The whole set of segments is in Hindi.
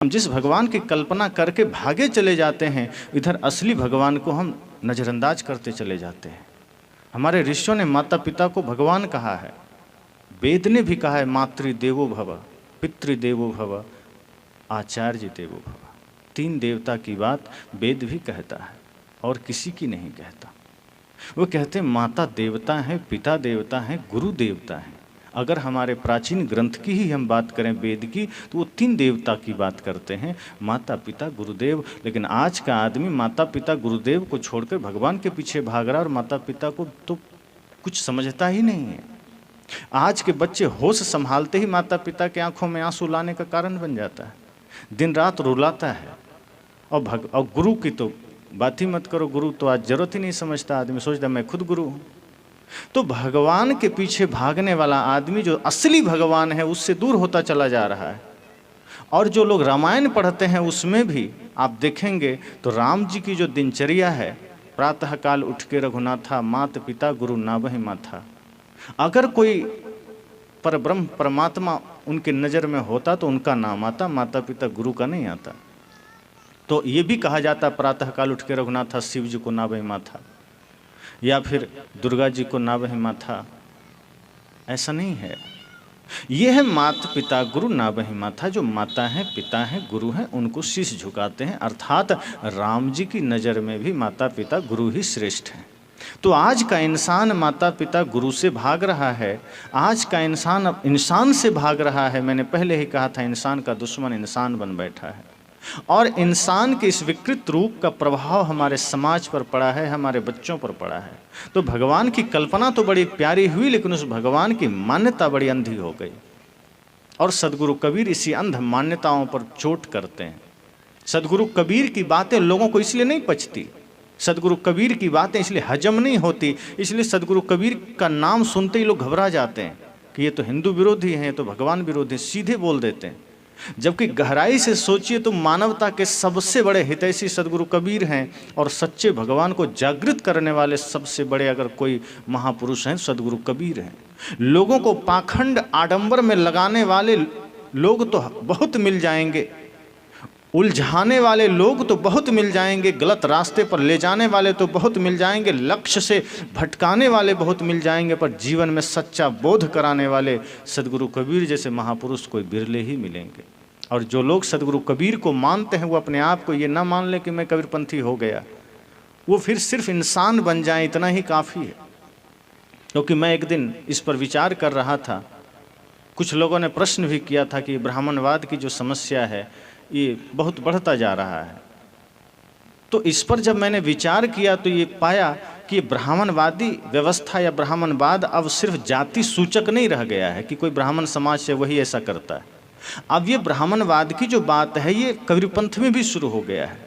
हम जिस भगवान की कल्पना करके भागे चले जाते हैं, इधर असली भगवान को हम नज़रअंदाज करते चले जाते हैं। हमारे ऋषियों ने माता पिता को भगवान कहा है, वेद ने भी कहा है मातृदेवो भव, पितृदेवो भव, आचार्य देवो भव। 3 देवता की बात वेद भी कहता है और किसी की नहीं कहता। वो कहते हैं माता देवता है, पिता देवता है, गुरु देवता है। अगर हमारे प्राचीन ग्रंथ की ही हम बात करें वेद की, तो वो 3 देवता की बात करते हैं, माता पिता गुरुदेव। लेकिन आज का आदमी माता पिता गुरुदेव को छोड़कर भगवान के पीछे भाग रहा है और माता पिता को तो कुछ समझता ही नहीं है। आज के बच्चे होश संभालते ही माता पिता के आंखों में आंसू लाने का कारण बन जाता है, दिन रात रुलाता है। और गुरु की तो बात ही मत करो, गुरु तो आज जरूरत ही नहीं समझता। आदमी सोचता मैं खुद गुरु हूँ। तो भगवान के पीछे भागने वाला आदमी जो असली भगवान है उससे दूर होता चला जा रहा है। और जो लोग रामायण पढ़ते हैं उसमें भी आप देखेंगे तो राम जी की जो दिनचर्या है, प्रातःकाल उठ के रघुनाथा, मात पिता गुरु नावहि माथा। अगर कोई परब्रह्म परमात्मा उनके नज़र में होता तो उनका नाम आता, माता पिता गुरु का नहीं आता। तो ये भी कहा जाता प्रातःकाल उठ के रघुनाथा शिव जी को नावहि माथा, या फिर दुर्गा जी को नावहि माथा। ऐसा नहीं है। ये है माता पिता गुरु नावहि माथा। जो माता हैं, पिता हैं, गुरु हैं, उनको शीश झुकाते हैं। अर्थात राम जी की नज़र में भी माता पिता गुरु ही श्रेष्ठ हैं। तो आज का इंसान माता पिता गुरु से भाग रहा है। आज का इंसान अब इंसान से भाग रहा है। मैंने पहले ही कहा था, इंसान का दुश्मन इंसान बन बैठा है। और इंसान के इस विकृत रूप का प्रभाव हमारे समाज पर पड़ा है, हमारे बच्चों पर पड़ा है। तो भगवान की कल्पना तो बड़ी प्यारी हुई, लेकिन उस भगवान की मान्यता बड़ी अंधी हो गई। और सदगुरु कबीर इसी अंध मान्यताओं पर चोट करते हैं। सदगुरु कबीर की बातें लोगों को इसलिए नहीं पचती, सदगुरु कबीर की बातें इसलिए हजम नहीं होती, इसलिए सदगुरु कबीर का नाम सुनते ही लोग घबरा जाते हैं कि ये तो हिंदू विरोधी हैं, ये तो भगवान विरोधी, सीधे बोल देते हैं। जबकि गहराई से सोचिए तो मानवता के सबसे बड़े हितैषी सदगुरु कबीर हैं, और सच्चे भगवान को जागृत करने वाले सबसे बड़े अगर कोई महापुरुष हैं सदगुरु कबीर हैं। लोगों को पाखंड आडंबर में लगाने वाले लोग तो बहुत मिल जाएंगे, उलझाने वाले लोग तो बहुत मिल जाएंगे, गलत रास्ते पर ले जाने वाले तो बहुत मिल जाएंगे, लक्ष्य से भटकाने वाले बहुत मिल जाएंगे, पर जीवन में सच्चा बोध कराने वाले सदगुरु कबीर जैसे महापुरुष कोई बिरले ही मिलेंगे। और जो लोग सदगुरु कबीर को मानते हैं वो अपने आप को ये ना मान ले कि मैं कबीरपंथी हो गया, वो फिर सिर्फ इंसान बन जाए, इतना ही काफ़ी है। क्योंकि मैं एक दिन इस पर विचार कर रहा था, कुछ लोगों ने प्रश्न भी किया था कि ब्राह्मणवाद की जो समस्या है ये बहुत बढ़ता जा रहा है। तो इस पर जब मैंने विचार किया तो ये पाया कि ब्राह्मणवादी व्यवस्था या ब्राह्मणवाद अब सिर्फ जाति सूचक नहीं रह गया है कि कोई ब्राह्मण समाज से वही ऐसा करता है। अब ये ब्राह्मणवाद की जो बात है ये कबीरपंथ में भी शुरू हो गया है,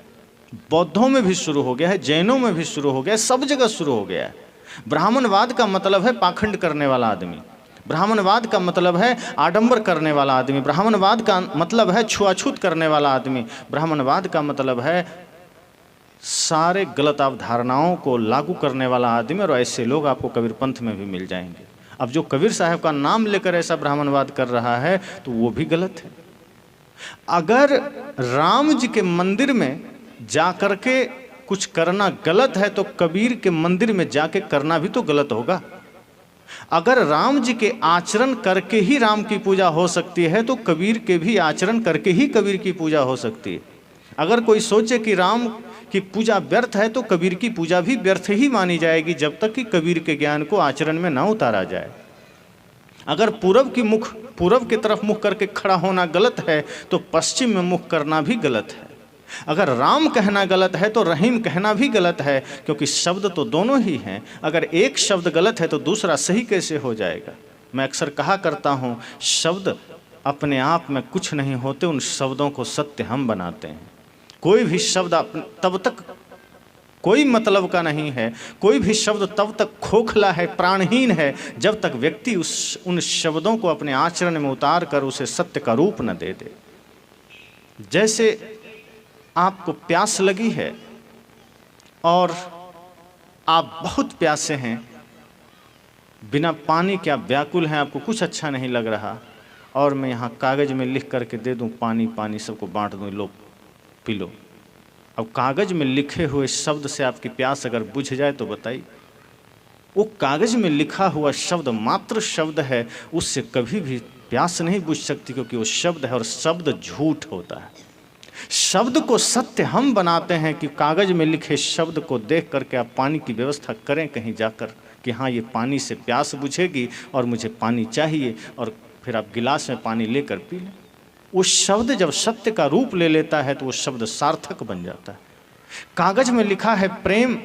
बौद्धों में भी शुरू हो गया है, जैनों में भी शुरू हो गया है, सब जगह शुरू हो गया है। ब्राह्मणवाद का मतलब है पाखंड करने वाला आदमी, ब्राह्मणवाद का मतलब है आडंबर करने वाला आदमी, ब्राह्मणवाद का मतलब है छुआछूत करने वाला आदमी, ब्राह्मणवाद का मतलब है सारे गलत अवधारणाओं को लागू करने वाला आदमी। और ऐसे लोग आपको कबीरपंथ में भी मिल जाएंगे। अब जो कबीर साहब का नाम लेकर ऐसा ब्राह्मणवाद कर रहा है तो वो भी गलत है। अगर राम जी के मंदिर में जाकर के कुछ करना गलत है तो कबीर के मंदिर में जाके करना भी तो गलत होगा। अगर राम जी के आचरण करके ही राम की पूजा हो सकती है तो कबीर के भी आचरण करके ही कबीर की पूजा हो सकती है। अगर कोई सोचे कि राम की पूजा व्यर्थ है तो कबीर की पूजा भी व्यर्थ ही मानी जाएगी, जब तक कि कबीर के ज्ञान को आचरण में ना उतारा जाए। अगर पूरब की तरफ मुख करके खड़ा होना गलत है तो पश्चिम में मुख करना भी गलत है। अगर राम कहना गलत है तो रहीम कहना भी गलत है, क्योंकि शब्द तो दोनों ही हैं। अगर एक शब्द गलत है तो दूसरा सही कैसे हो जाएगा। मैं अक्सर कहा करता हूँ, शब्द अपने आप में कुछ नहीं होते, उन शब्दों को सत्य हम बनाते हैं। कोई भी शब्द तब तक कोई मतलब का नहीं है, कोई भी शब्द तब तक खोखला है, प्राणहीन है, जब तक व्यक्ति उन शब्दों को अपने आचरण में उतार कर उसे सत्य का रूप न दे दे। जैसे आपको प्यास लगी है और आप बहुत प्यासे हैं, बिना पानी के आप व्याकुल हैं, आपको कुछ अच्छा नहीं लग रहा, और मैं यहाँ कागज़ में लिख करके दे दूँ पानी पानी, सबको बांट दूँ, लो पी लो। अब कागज़ में लिखे हुए शब्द से आपकी प्यास अगर बुझ जाए तो बताइए। वो कागज़ में लिखा हुआ शब्द मात्र शब्द है, उससे कभी भी प्यास नहीं बुझ सकती, क्योंकि वो शब्द है और शब्द झूठ होता है। शब्द को सत्य हम बनाते हैं कि कागज़ में लिखे शब्द को देख करके आप पानी की व्यवस्था करें कहीं जाकर कि हाँ ये पानी से प्यास बुझेगी और मुझे पानी चाहिए, और फिर आप गिलास में पानी लेकर पी लें। वो शब्द जब सत्य का रूप ले लेता है तो वो शब्द सार्थक बन जाता है। कागज़ में लिखा है प्रेम,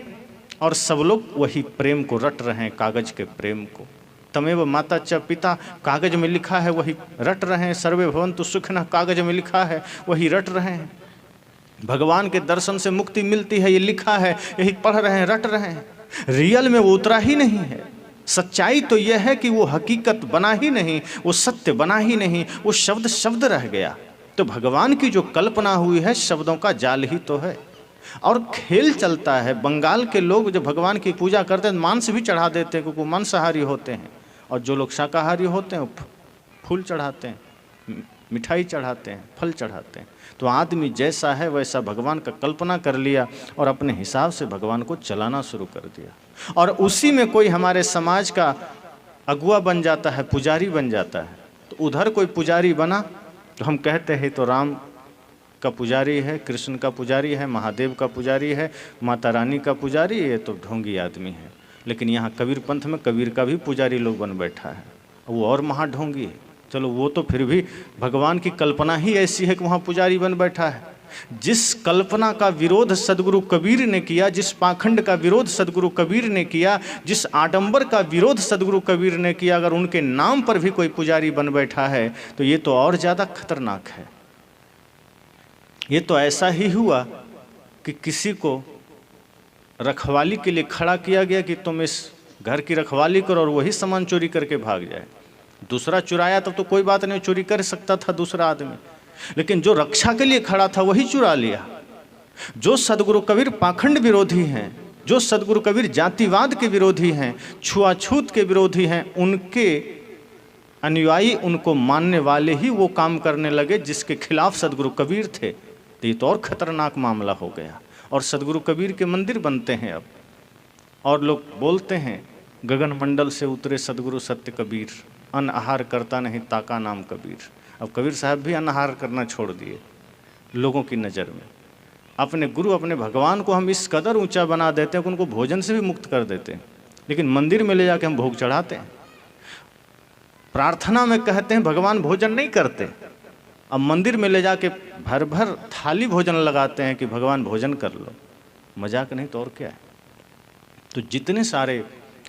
और सब लोग वही प्रेम को रट रहे हैं, कागज़ के प्रेम को। तमेव माता च पिता, कागज़ में लिखा है वही रट रहे हैं। सर्वे भवन्तु सुखिनः, कागज़ में लिखा है वही रट रहे हैं। भगवान के दर्शन से मुक्ति मिलती है, ये लिखा है, यही पढ़ रहे हैं, रट रहे हैं। रियल में वो उतरा ही नहीं है। सच्चाई तो यह है कि वो हकीकत बना ही नहीं, वो सत्य बना ही नहीं, वो शब्द शब्द रह गया। तो भगवान की जो कल्पना हुई है शब्दों का जाल ही तो है। और खेल चलता है। बंगाल के लोग जब भगवान की पूजा करते हैं मांस भी चढ़ा देते हैं, क्योंकि वो मांसाहारी होते हैं, और जो लोग शाकाहारी होते हैं वो फूल चढ़ाते हैं, मिठाई चढ़ाते हैं, फल चढ़ाते हैं। तो आदमी जैसा है वैसा भगवान का कल्पना कर लिया और अपने हिसाब से भगवान को चलाना शुरू कर दिया, और उसी में कोई हमारे समाज का अगुआ बन जाता है, पुजारी बन जाता है। तो उधर कोई पुजारी बना तो हम कहते हैं तो राम का पुजारी है, कृष्ण का पुजारी है, महादेव का पुजारी है, माता रानी का पुजारी है, तो ढोंगी आदमी है। लेकिन यहाँ कबीर पंथ में कबीर का भी पुजारी लोग बन बैठा है, वो और महाढोंगी है। चलो वो तो फिर भी भगवान की कल्पना ही ऐसी है कि वहाँ पुजारी बन बैठा है। जिस कल्पना का विरोध सदगुरु कबीर ने किया, जिस पाखंड का विरोध सदगुरु कबीर ने किया, जिस आडंबर का विरोध सदगुरु कबीर ने किया, अगर उनके नाम पर भी कोई पुजारी बन बैठा है तो ये तो और ज़्यादा खतरनाक है। ये तो ऐसा ही हुआ कि किसी को रखवाली के लिए खड़ा किया गया कि तुम इस घर की रखवाली करो, और वही सामान चोरी करके भाग जाए। दूसरा चुराया तब तो कोई बात नहीं, चोरी कर सकता था दूसरा आदमी, लेकिन जो रक्षा के लिए खड़ा था वही चुरा लिया। जो सदगुरु कबीर पाखंड विरोधी हैं, जो सदगुरु कबीर जातिवाद के विरोधी हैं, छुआछूत के विरोधी हैं, उनके अनुयायी, उनको मानने वाले ही वो काम करने लगे जिसके खिलाफ सदगुरु कबीर थे। तो ये तो और खतरनाक मामला हो गया। और सदगुरु कबीर के मंदिर बनते हैं अब, और लोग बोलते हैं गगन मंडल से उतरे सदगुरु सत्य कबीर, अन्न आहार करता नहीं ताका नाम कबीर। अब कबीर साहब भी अन्न आहार करना छोड़ दिए लोगों की नज़र में। अपने गुरु, अपने भगवान को हम इस कदर ऊंचा बना देते हैं कि उनको भोजन से भी मुक्त कर देते हैं, लेकिन मंदिर में ले जाके हम भोग चढ़ाते हैं। प्रार्थना में कहते हैं भगवान भोजन नहीं करते, अब मंदिर में ले जाके भर भर थाली भोजन लगाते हैं कि भगवान भोजन कर लो। मजाक नहीं तो और क्या है। तो जितने सारे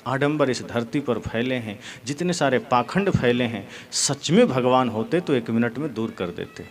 आडंबर इस धरती पर फैले हैं, जितने सारे पाखंड फैले हैं, सच में भगवान होते तो 1 मिनट में दूर कर देते।